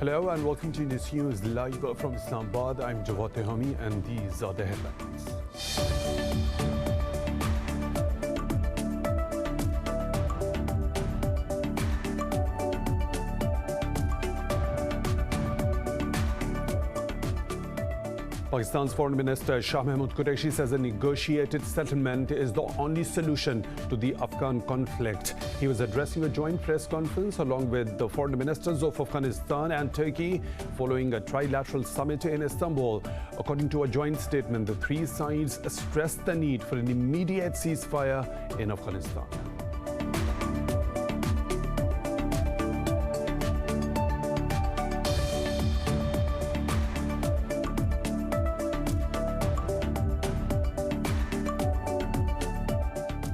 Hello and welcome to Indus News live from Islamabad. I'm Jawad Tehami and these are the headlines. Pakistan's Foreign Minister Shah Mahmood Qureshi says a negotiated settlement is the only solution to the Afghan conflict. He was addressing a joint press conference along with the foreign ministers of Afghanistan and Turkey following a trilateral summit in Istanbul. According to a joint statement, the three sides stressed the need for an immediate ceasefire in Afghanistan.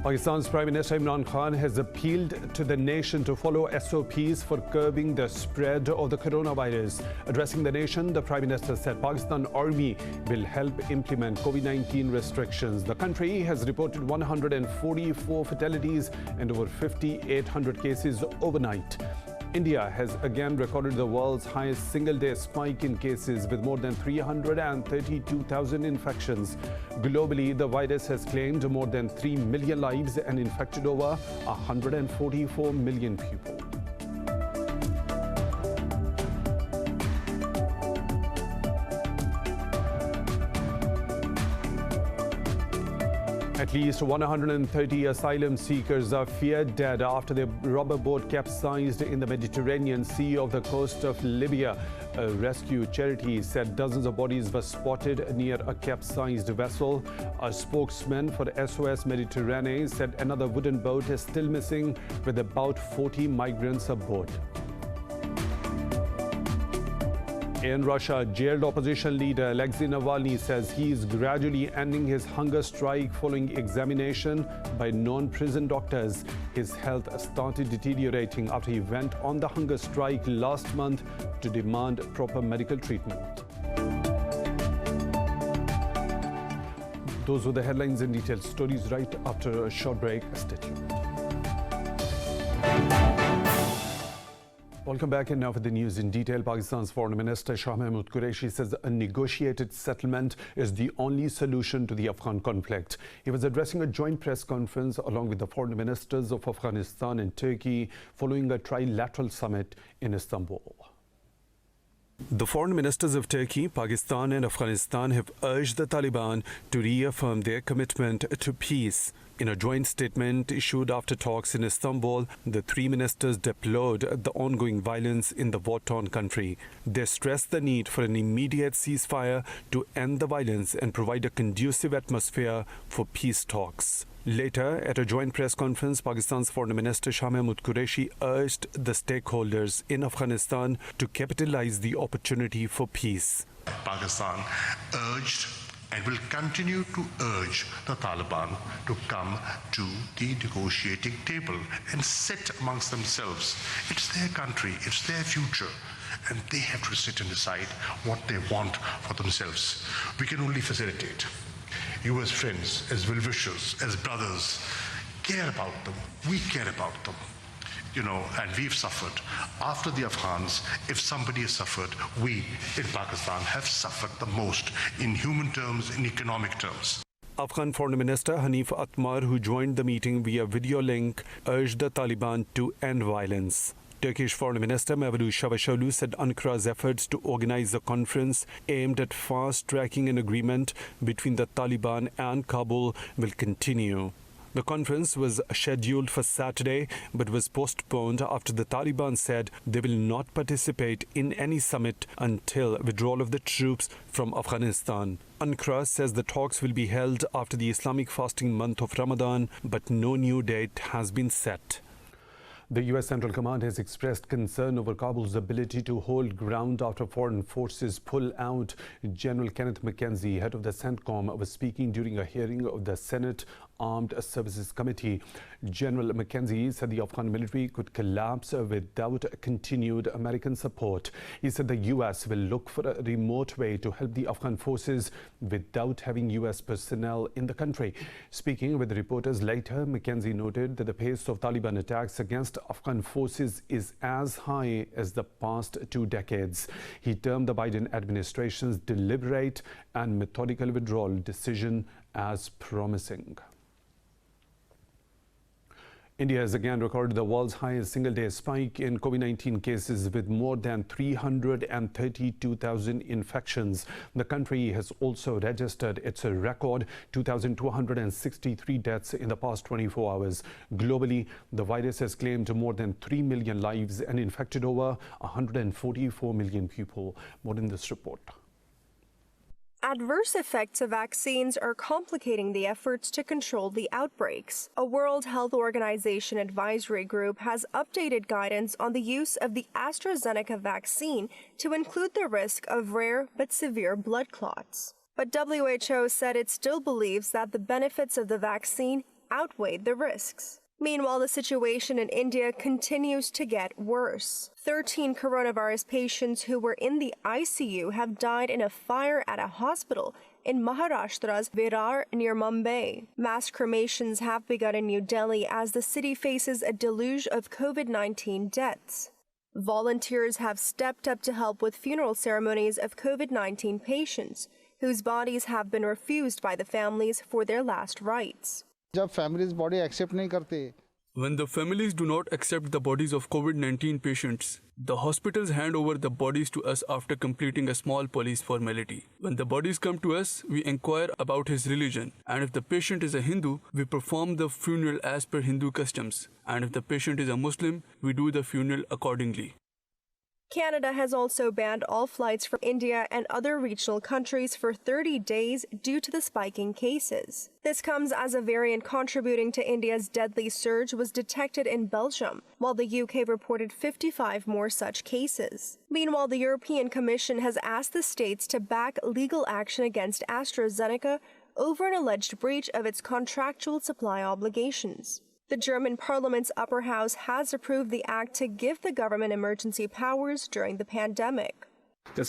Pakistan's Prime Minister Imran Khan has appealed to the nation to follow SOPs for curbing the spread of the coronavirus. Addressing the nation, the Prime Minister said Pakistan Army will help implement COVID-19 restrictions. The country has reported 144 fatalities and over 5,800 cases overnight. India has again recorded the world's highest single-day spike in cases with more than 332,000 infections. Globally, the virus has claimed more than 3 million lives and infected over 144 million people. At least 130 asylum seekers are feared dead after their rubber boat capsized in the Mediterranean Sea off the coast of Libya. A rescue charity said dozens of bodies were spotted near a capsized vessel. A spokesman for SOS Mediterranean said another wooden boat is still missing with about 40 migrants aboard. In Russia, jailed opposition leader Alexei Navalny says he is gradually ending his hunger strike following examination by non-prison doctors. His health started deteriorating after he went on the hunger strike last month to demand proper medical treatment. Those were the headlines and detailed stories right after a short break. Stay tuned. Welcome back, and now for the news in detail. Pakistan's Foreign Minister Shah Mahmood Qureshi says a negotiated settlement is the only solution to the Afghan conflict. He was addressing a joint press conference along with the foreign ministers of Afghanistan and Turkey following a trilateral summit in Istanbul. The foreign ministers of Turkey, Pakistan and Afghanistan have urged the Taliban to reaffirm their commitment to peace. In a joint statement issued after talks in Istanbul, the three ministers deplored the ongoing violence in the war-torn country. They stressed the need for an immediate ceasefire to end the violence and provide a conducive atmosphere for peace talks. Later, at a joint press conference, Pakistan's Foreign Minister Shah Mahmood Qureshi urged the stakeholders in Afghanistan to capitalize the opportunity for peace. Pakistan urged and will continue to urge the Taliban to come to the negotiating table and sit amongst themselves. It's their country, it's their future, and they have to sit and decide what they want for themselves. We can only facilitate. You as friends, as well-wishers, as brothers, care about them. We care about them. And we've suffered. After the Afghans, if somebody has suffered, we in Pakistan have suffered the most in human terms, in economic terms. Afghan Foreign Minister Hanif Atmar, who joined the meeting via video link, urged the Taliban to end violence. Turkish Foreign Minister Mevlut Çavuşoğlu said Ankara's efforts to organize a conference aimed at fast-tracking an agreement between the Taliban and Kabul will continue. The conference was scheduled for Saturday but was postponed after the Taliban said they will not participate in any summit until withdrawal of the troops from Afghanistan. Ankara says the talks will be held after the Islamic fasting month of Ramadan, but no new date has been set. The U.S. Central Command has expressed concern over Kabul's ability to hold ground after foreign forces pull out. General Kenneth McKenzie, head of the CENTCOM, was speaking during a hearing of the Senate Armed Services Committee. General McKenzie said the Afghan military could collapse without continued American support. He said the U.S. will look for a remote way to help the Afghan forces without having U.S. personnel in the country. Speaking with reporters later, McKenzie noted that the pace of Taliban attacks against Afghan forces is as high as the past 2 decades. He termed the Biden administration's deliberate and methodical withdrawal decision as promising. India has again recorded the world's highest single-day spike in COVID-19 cases with more than 332,000 infections. The country has also registered its record 2,263 deaths in the past 24 hours. Globally, the virus has claimed more than 3 million lives and infected over 144 million people. More in this report. Adverse effects of vaccines are complicating the efforts to control the outbreaks. A World Health Organization advisory group has updated guidance on the use of the AstraZeneca vaccine to include the risk of rare but severe blood clots. But WHO said it still believes that the benefits of the vaccine outweigh the risks. Meanwhile, the situation in India continues to get worse. 13 coronavirus patients who were in the ICU have died in a fire at a hospital in Maharashtra's Virar near Mumbai. Mass cremations have begun in New Delhi as the city faces a deluge of COVID-19 deaths. Volunteers have stepped up to help with funeral ceremonies of COVID-19 patients, whose bodies have been refused by the families for their last rites. जब families body accept नहीं करते. When the families do not accept the bodies of COVID-19 patients, the hospitals hand over the bodies to us after completing a small police formality. When the bodies come to us, we inquire about his religion, and if the patient is a Hindu, we perform the funeral as per Hindu customs, and if the patient is a Muslim, we do the funeral accordingly. Canada has also banned all flights from India and other regional countries for 30 days due to the spiking cases. This comes as a variant contributing to India's deadly surge was detected in Belgium, while the UK reported 55 more such cases. Meanwhile, the European Commission has asked the states to back legal action against AstraZeneca over an alleged breach of its contractual supply obligations. The German Parliament's upper house has approved the act to give the government emergency powers during the pandemic. The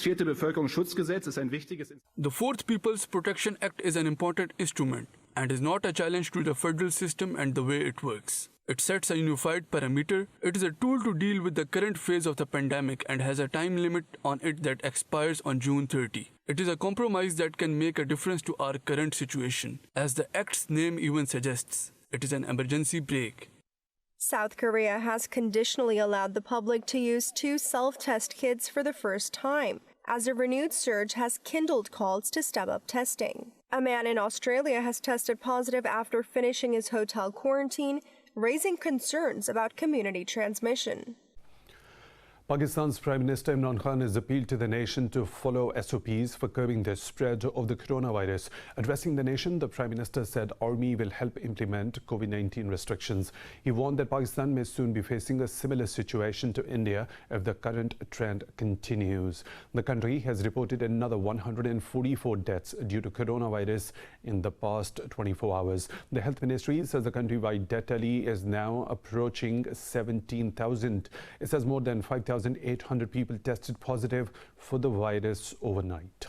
Fourth People's Protection Act is an important instrument and is not a challenge to the federal system and the way it works. It sets a unified parameter. It is a tool to deal with the current phase of the pandemic and has a time limit on it that expires on June 30. It is a compromise that can make a difference to our current situation, as the Act's name even suggests. It is an emergency brake. South Korea has conditionally allowed the public to use 2 self-test kits for the first time, as a renewed surge has kindled calls to step up testing. A man in Australia has tested positive after finishing his hotel quarantine, raising concerns about community transmission. Pakistan's Prime Minister Imran Khan has appealed to the nation to follow SOPs for curbing the spread of the coronavirus. Addressing the nation, the Prime Minister said Army will help implement COVID-19 restrictions. He warned that Pakistan may soon be facing a similar situation to India if the current trend continues. The country has reported another 144 deaths due to coronavirus in the past 24 hours. The Health Ministry says the countrywide death tally is now approaching 17,000. It says more than 5,800 people tested positive for the virus overnight.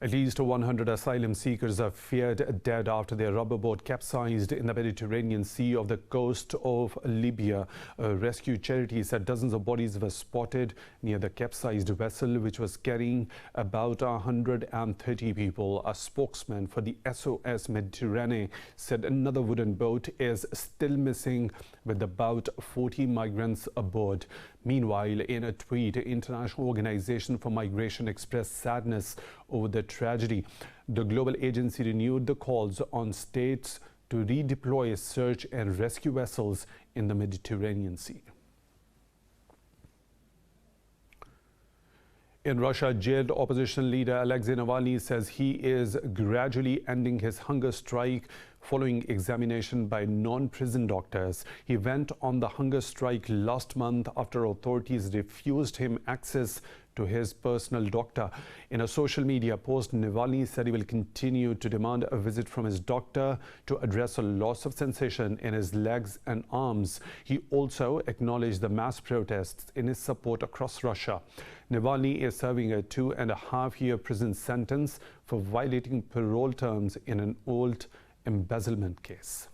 At least 100 asylum seekers are feared dead after their rubber boat capsized in the Mediterranean Sea off the coast of Libya. A rescue charity said dozens of bodies were spotted near the capsized vessel, which was carrying about 130 people. A spokesman for the SOS Mediterranean said another wooden boat is still missing with about 40 migrants aboard. Meanwhile, in a tweet, the International Organization for Migration expressed sadness over the tragedy. The global agency renewed the calls on states to redeploy search and rescue vessels in the Mediterranean Sea. In Russia, jailed opposition leader Alexei Navalny says he is gradually ending his hunger strike following examination by non-prison doctors. He went on the hunger strike last month after authorities refused him access to his personal doctor. In a social media post, Navalny said he will continue to demand a visit from his doctor to address a loss of sensation in his legs and arms. He also acknowledged the mass protests in his support across Russia. Navalny is serving a 2.5-year prison sentence for violating parole terms in an old embezzlement case.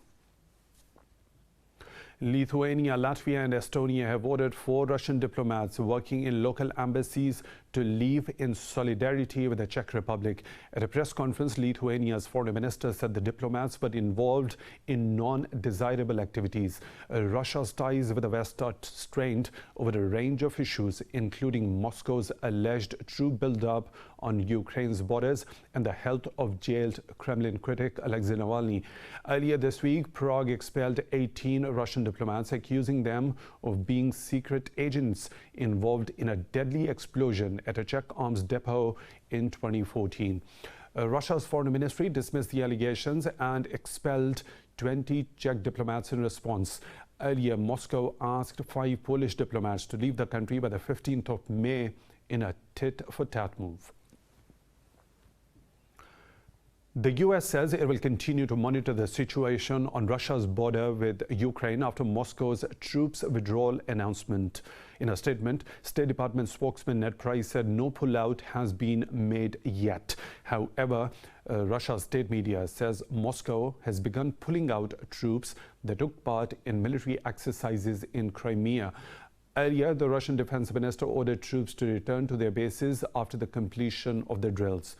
Lithuania, Latvia and Estonia have ordered 4 Russian diplomats working in local embassies to leave in solidarity with the Czech Republic. At a press conference, Lithuania's foreign minister said the diplomats were involved in non-desirable activities. Russia's ties with the West are strained over a range of issues, including Moscow's alleged troop buildup on Ukraine's borders and the health of jailed Kremlin critic Alexei Navalny. Earlier this week, Prague expelled 18 Russian diplomats, accusing them of being secret agents involved in a deadly explosion at a Czech arms depot in 2014. Russia's foreign ministry dismissed the allegations and expelled 20 Czech diplomats in response. Earlier, Moscow asked 5 Polish diplomats to leave the country by the 15th of May in a tit-for-tat move. The U.S. says it will continue to monitor the situation on Russia's border with Ukraine after Moscow's troops withdrawal announcement. In a statement, State Department spokesman Ned Price said no pullout has been made yet. However, Russia's state media says Moscow has begun pulling out troops that took part in military exercises in Crimea. Earlier, the Russian defense minister ordered troops to return to their bases after the completion of the drills.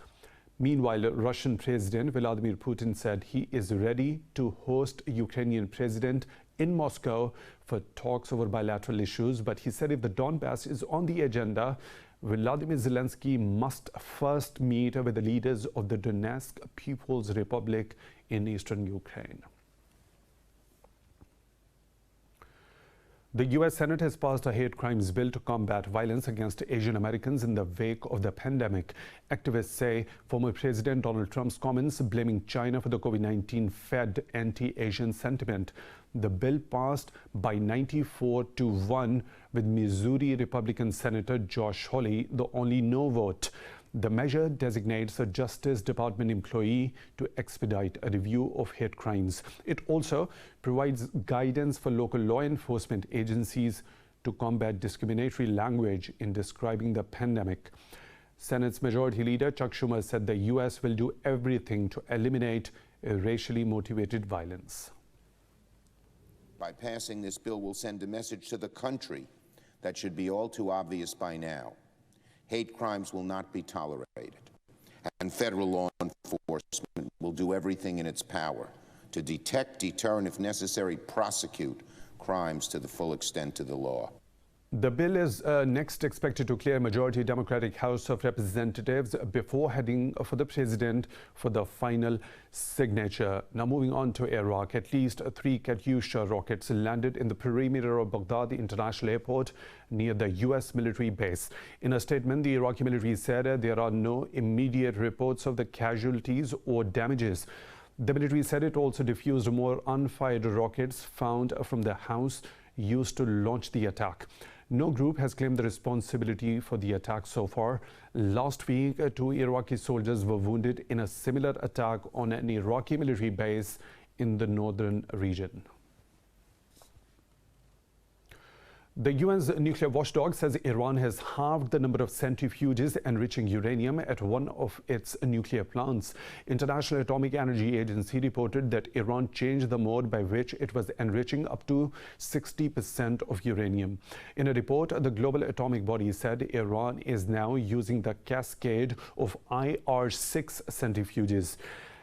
Meanwhile, Russian President Vladimir Putin said he is ready to host Ukrainian president in Moscow for talks over bilateral issues. But he said if the Donbass is on the agenda, Vladimir Zelensky must first meet with the leaders of the Donetsk People's Republic in eastern Ukraine. The U.S. Senate has passed a hate crimes bill to combat violence against Asian Americans in the wake of the pandemic. Activists say former President Donald Trump's comments blaming China for the COVID-19 fed anti-Asian sentiment. The bill passed by 94-1 with Missouri Republican Senator Josh Hawley the only no vote. The measure designates a Justice Department employee to expedite a review of hate crimes. It also provides guidance for local law enforcement agencies to combat discriminatory language in describing the pandemic. Senate's Majority Leader Chuck Schumer said the U.S. will do everything to eliminate racially motivated violence. By passing this bill, we'll send a message to the country that should be all too obvious by now. Hate crimes will not be tolerated, and federal law enforcement will do everything in its power to detect, deter, and if necessary, prosecute crimes to the full extent of the law. The bill is next expected to clear majority Democratic House of Representatives before heading for the President for the final signature. Now moving on to Iraq, at least 3 Katyusha rockets landed in the perimeter of Baghdad International Airport near the U.S. military base. In a statement, the Iraqi military said there are no immediate reports of the casualties or damages. The military said it also defused more unfired rockets found from the house used to launch the attack. No group has claimed the responsibility for the attack so far. Last week, 2 Iraqi soldiers were wounded in a similar attack on an Iraqi military base in the northern region. The UN's nuclear watchdog says Iran has halved the number of centrifuges enriching uranium at one of its nuclear plants. International Atomic Energy Agency reported that Iran changed the mode by which it was enriching up to 60% of uranium. In a report, the global atomic body said Iran is now using the cascade of IR6 centrifuges.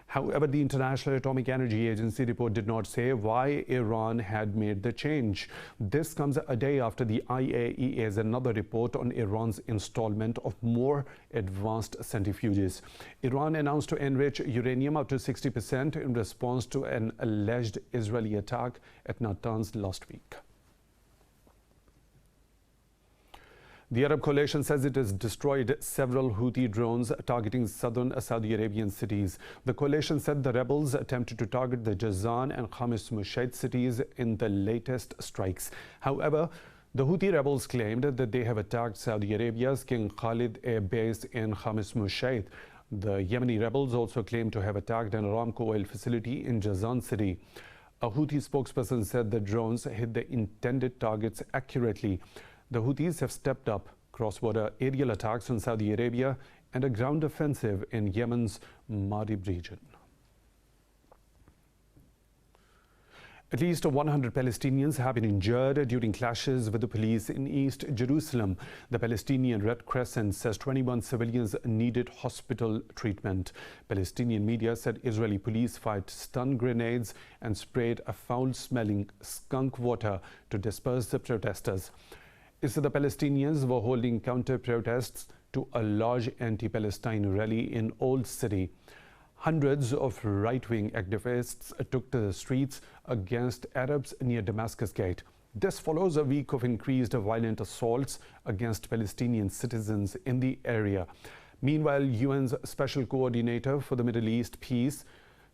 However, the International Atomic Energy Agency report did not say why Iran had made the change. This comes a day after the IAEA's another report on Iran's installment of more advanced centrifuges. Iran announced to enrich uranium up to 60% in response to an alleged Israeli attack at Natanz last week. The Arab coalition says it has destroyed several Houthi drones targeting southern Saudi Arabian cities. The coalition said the rebels attempted to target the Jazan and Khamis Mushaid cities in the latest strikes. However, The Houthi rebels claimed that they have attacked Saudi Arabia's King Khalid air base in Khamis Mushaid. The Yemeni rebels also claimed to have attacked an Aramco oil facility in Jazan city. A Houthi spokesperson said the drones hit the intended targets accurately. The Houthis have stepped up cross-border aerial attacks on Saudi Arabia and a ground offensive in Yemen's Marib region. At least 100 Palestinians have been injured during clashes with the police in East Jerusalem. The Palestinian Red Crescent says 21 civilians needed hospital treatment. Palestinian media said Israeli police fired stun grenades and sprayed a foul-smelling skunk water to disperse the protesters. It said the Palestinians were holding counter-protests to a large anti-Palestine rally in Old City. Hundreds of right-wing activists took to the streets against Arabs near Damascus Gate. This follows a week of increased violent assaults against Palestinian citizens in the area. Meanwhile, UN's Special Coordinator for the Middle East Peace,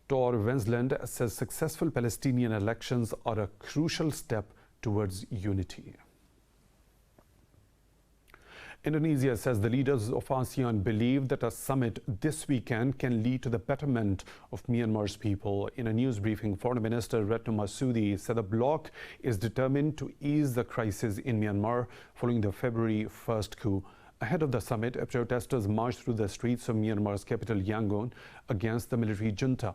Tor Wensland, says successful Palestinian elections are a crucial step towards unity. Indonesia says the leaders of ASEAN believe that a summit this weekend can lead to the betterment of Myanmar's people. In a news briefing, Foreign Minister Retno Marsudi said the bloc is determined to ease the crisis in Myanmar following the February 1st coup. Ahead of the summit, protesters marched through the streets of Myanmar's capital Yangon against the military junta.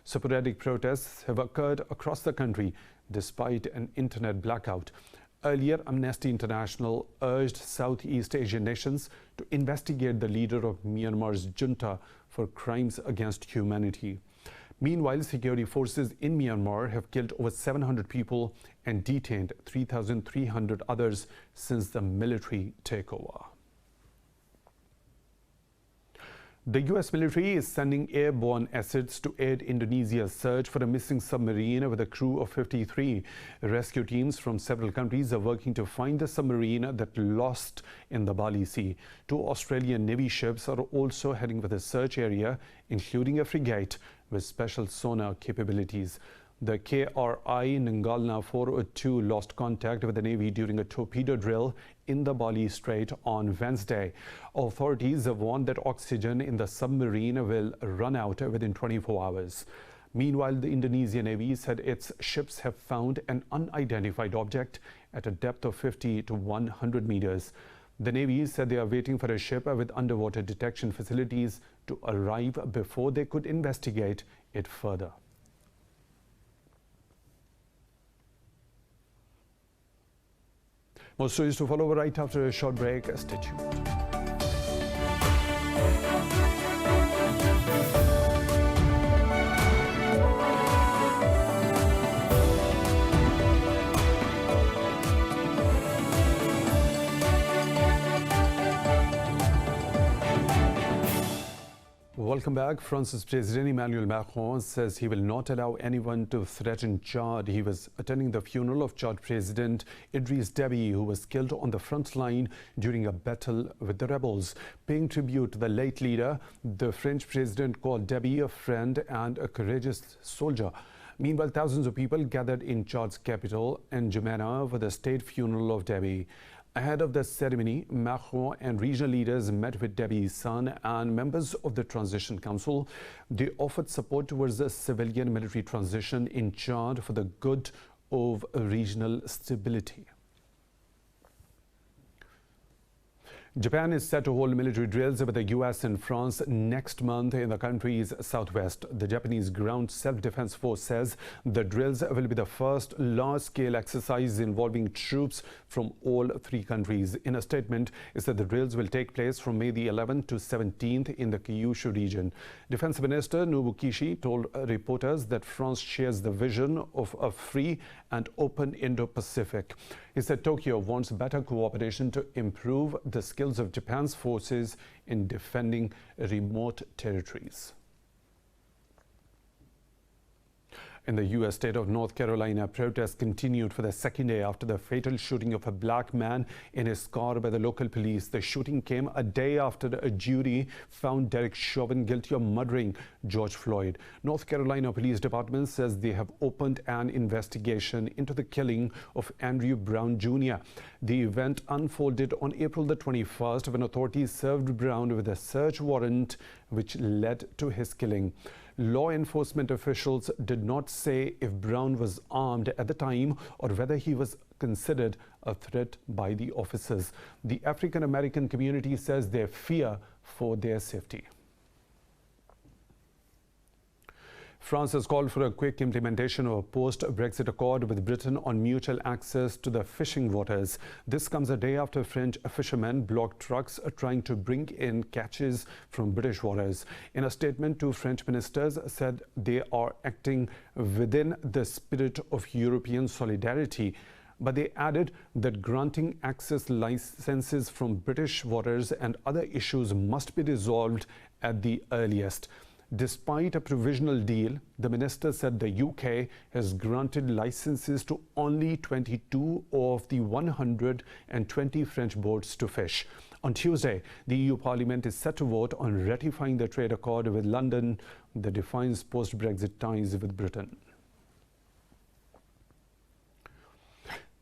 Sporadic protests have occurred across the country despite an internet blackout. Earlier, Amnesty International urged Southeast Asian nations to investigate the leader of Myanmar's junta for crimes against humanity. Meanwhile, security forces in Myanmar have killed over 700 people and detained 3,300 others since the military takeover. The U.S. military is sending airborne assets to aid Indonesia's search for a missing submarine with a crew of 53. Rescue teams from several countries are working to find the submarine that lost in the Bali Sea. 2 Australian Navy ships are also heading for the search area, including a frigate with special sonar capabilities. The KRI Nangalna 402 lost contact with the Navy during a torpedo drill in the Bali Strait on Wednesday. Authorities have warned that oxygen in the submarine will run out within 24 hours. Meanwhile, the Indonesian Navy said its ships have found an unidentified object at a depth of 50 to 100 meters. The Navy said they are waiting for a ship with underwater detection facilities to arrive before they could investigate it further. More stories to follow right after a short break. Stay tuned. Welcome back. France's President Emmanuel Macron says he will not allow anyone to threaten Chad. He was attending the funeral of Chad President Idriss Déby, who was killed on the front line during a battle with the rebels. Paying tribute to the late leader, the French president called Déby a friend and a courageous soldier. Meanwhile, thousands of people gathered in Chad's capital, N'Djamena, for the state funeral of Déby. Ahead of the ceremony, Macron and regional leaders met with Déby's son and members of the Transition Council. They offered support towards a civilian-military transition in Chad for the good of regional stability. Japan is set to hold military drills with the U.S. and France next month in the country's southwest. The Japanese Ground Self-Defense Force says the drills will be the first large-scale exercise involving troops from all 3 countries. In a statement, it said the drills will take place from May the 11th to 17th in the Kyushu region. Defense Minister Nobukishi told reporters that France shares the vision of a free and open Indo-Pacific. He said Tokyo wants better cooperation to improve the skills of Japan's forces in defending remote territories. In the U.S. state of North Carolina, protests continued for the second day after the fatal shooting of a black man in his car by the local police. The shooting came a day after a jury found Derek Chauvin guilty of murdering George Floyd. North Carolina Police Department says they have opened an investigation into the killing of Andrew Brown Jr. The event unfolded on April the 21st when authorities served Brown with a search warrant which led to his killing. Law enforcement officials did not say if Brown was armed at the time or whether he was considered a threat by the officers. The African American community says they fear for their safety. France has called for a quick implementation of a post-Brexit accord with Britain on mutual access to the fishing waters. This comes a day after French fishermen blocked trucks trying to bring in catches from British waters. In a statement, two French ministers said they are acting within the spirit of European solidarity. But they added that granting access licenses from British waters and other issues must be resolved at the earliest. Despite a provisional deal, the minister said the UK has granted licenses to only 22 of the 120 French boats to fish. On Tuesday, the EU Parliament is set to vote on ratifying the trade accord with London that defines post-Brexit ties with Britain.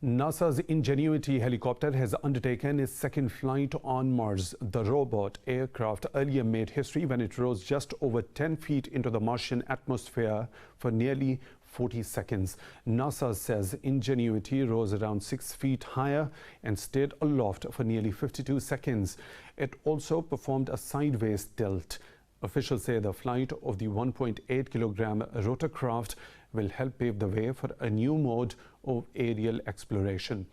NASA's Ingenuity helicopter has undertaken its second flight on Mars. The robot aircraft earlier made history when it rose just over 10 feet into the Martian atmosphere for nearly 40 seconds. NASA says Ingenuity rose around 6 feet higher and stayed aloft for nearly 52 seconds. It also performed a sideways tilt. Officials say the flight of the 1.8-kilogram rotorcraft will help pave the way for a new mode of aerial exploration.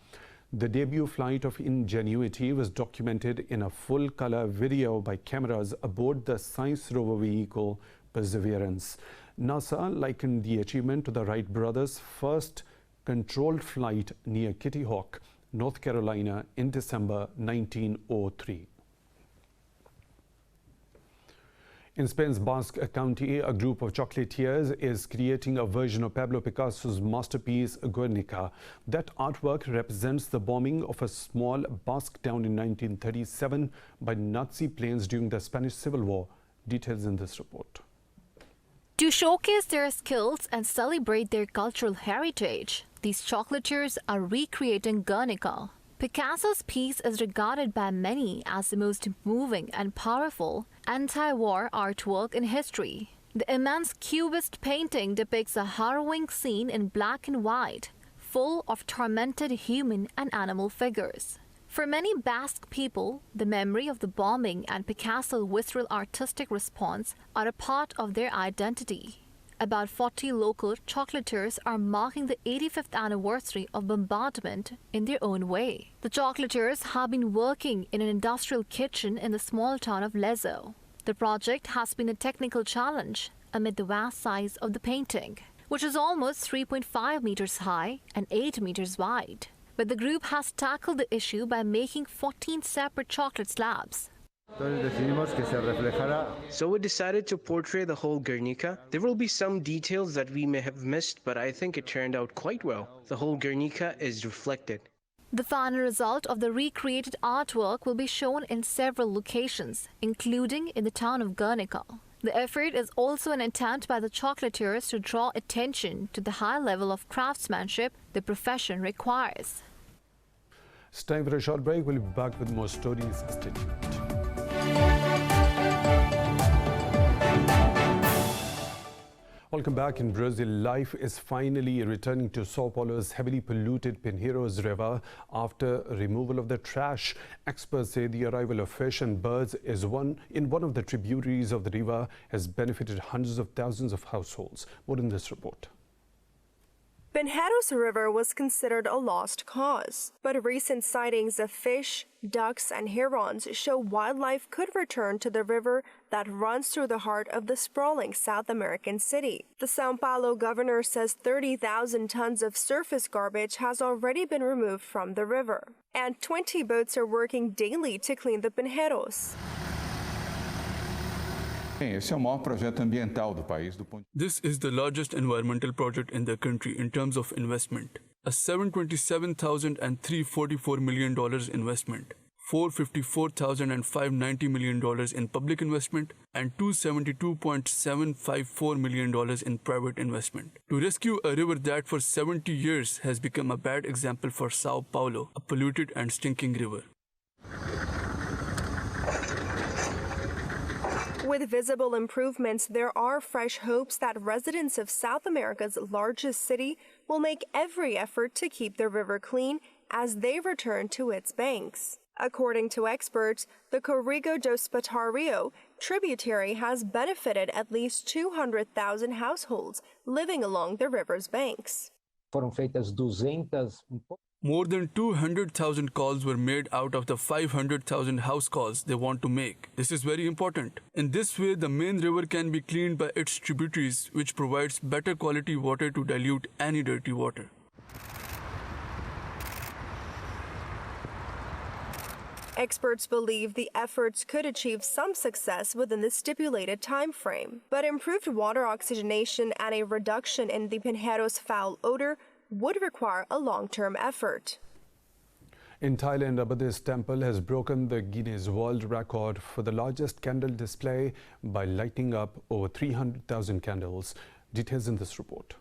The debut flight of Ingenuity was documented in a full-color video by cameras aboard the science rover vehicle Perseverance. NASA likened the achievement to the Wright brothers' first controlled flight near Kitty Hawk, North Carolina in December 1903. In Spain's Basque County, a group of chocolatiers is creating a version of Pablo Picasso's masterpiece Guernica. That artwork represents the bombing of a small Basque town in 1937 by Nazi planes during the Spanish Civil War. Details in this report. To showcase their skills and celebrate their cultural heritage, these chocolatiers are recreating Guernica. Picasso's piece is regarded by many as the most moving and powerful anti-war artwork in history. The immense cubist painting depicts a harrowing scene in black and white, full of tormented human and animal figures. For many Basque people, the memory of the bombing and Picasso's visceral artistic response are a part of their identity. About 40 local chocolatiers are marking the 85th anniversary of bombardment in their own way. The chocolatiers have been working in an industrial kitchen in the small town of Lezo. The project has been a technical challenge amid the vast size of the painting, which is almost 3.5 meters high and 8 meters wide. But the group has tackled the issue by making 14 separate chocolate slabs. So we decided to portray the whole Guernica. There will be some details that we may have missed, but I think it turned out quite well. The whole Guernica is reflected. The final result of the recreated artwork will be shown in several locations, including in the town of Guernica. The effort is also an attempt by the chocolatiers to draw attention to the high level of craftsmanship the profession requires. It's time for a short break. We'll be back with more stories. Stay tuned. Welcome back. In Brazil, life is finally returning to Sao Paulo's heavily polluted Pinheiros River after removal of the trash. Experts say the arrival of fish and birds in one of the tributaries of the river has benefited hundreds of thousands of households. More in this report. Pinheiros River was considered a lost cause, but recent sightings of fish, ducks, and herons show wildlife could return to the river that runs through the heart of the sprawling South American city. The São Paulo governor says 30,000 tons of surface garbage has already been removed from the river, and 20 boats are working daily to clean the Pinheiros. Esse é o maior projeto ambiental do país. This is the largest environmental project in the country in terms of investment. A $727,344 million investment, $454,590 million in public investment, and $272.754 million in private investment. To rescue a river that for 70 years has become a bad example for Sao Paulo, a polluted and stinking river. With visible improvements, there are fresh hopes that residents of South America's largest city will make every effort to keep the river clean as they return to its banks. According to experts, the Corrigo do Espatario tributary has benefited at least 200,000 households living along the river's banks. Foram feitas 200. More than 200,000 calls were made out of the 500,000 house calls they want to make. This is very important. In this way, the main river can be cleaned by its tributaries, which provides better quality water to dilute any dirty water. Experts believe the efforts could achieve some success within the stipulated time frame, but improved water oxygenation and a reduction in the Pinheiros foul odor would require a long-term effort. In Thailand, a Buddhist temple has broken the Guinness World Record for the largest candle display by lighting up over 300,000 candles. Details in this report.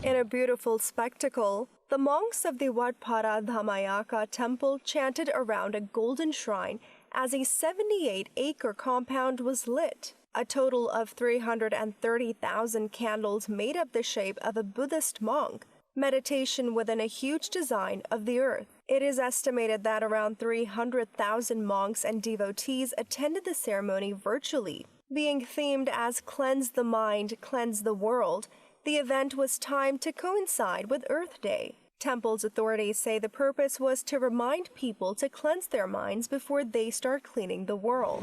In a beautiful spectacle, the monks of the Wat Phara Dhammayaka temple chanted around a golden shrine as a 78-acre compound was lit. A total of 330,000 candles made up the shape of a Buddhist monk, meditation within a huge design of the earth. It is estimated that around 300,000 monks and devotees attended the ceremony virtually. Being themed as Cleanse the Mind, Cleanse the World, the event was timed to coincide with Earth Day. Temple's authorities say the purpose was to remind people to cleanse their minds before they start cleaning the world.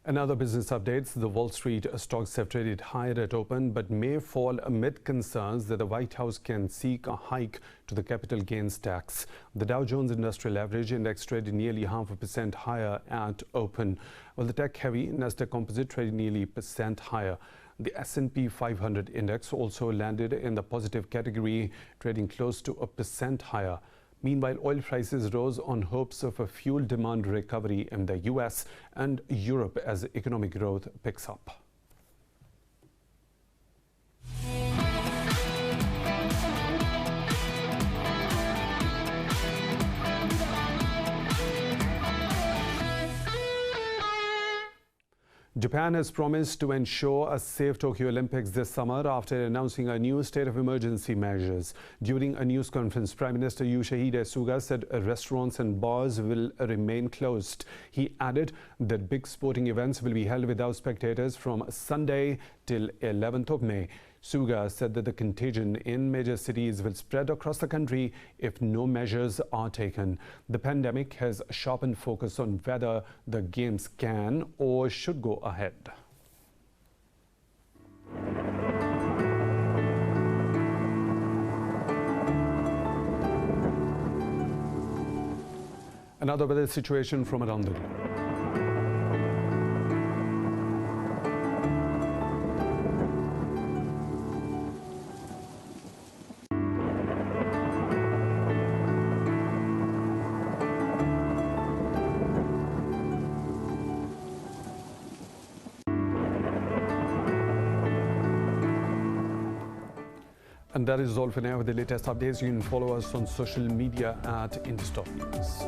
Another business updates. The Wall Street stocks have traded higher at open but may fall amid concerns that the White House can seek a hike to the capital gains tax. The Dow Jones Industrial Average Index traded nearly 0.5% higher at open, while the tech-heavy Nasdaq Composite traded nearly 1% higher. The S&P 500 index also landed in the positive category, trading close to 1% higher. Meanwhile, oil prices rose on hopes of a fuel demand recovery in the US and Europe as economic growth picks up. Japan has promised to ensure a safe Tokyo Olympics this summer after announcing a new state of emergency measures. During a news conference, Prime Minister Yoshihide Suga said restaurants and bars will remain closed. He added that big sporting events will be held without spectators from Sunday till 11th of May. Suga said that the contagion in major cities will spread across the country if no measures are taken. The pandemic has sharpened focus on whether the games can or should go ahead. Another weather situation from around the globe. And that is all for now. With the latest updates, you can follow us on social media at Indus News.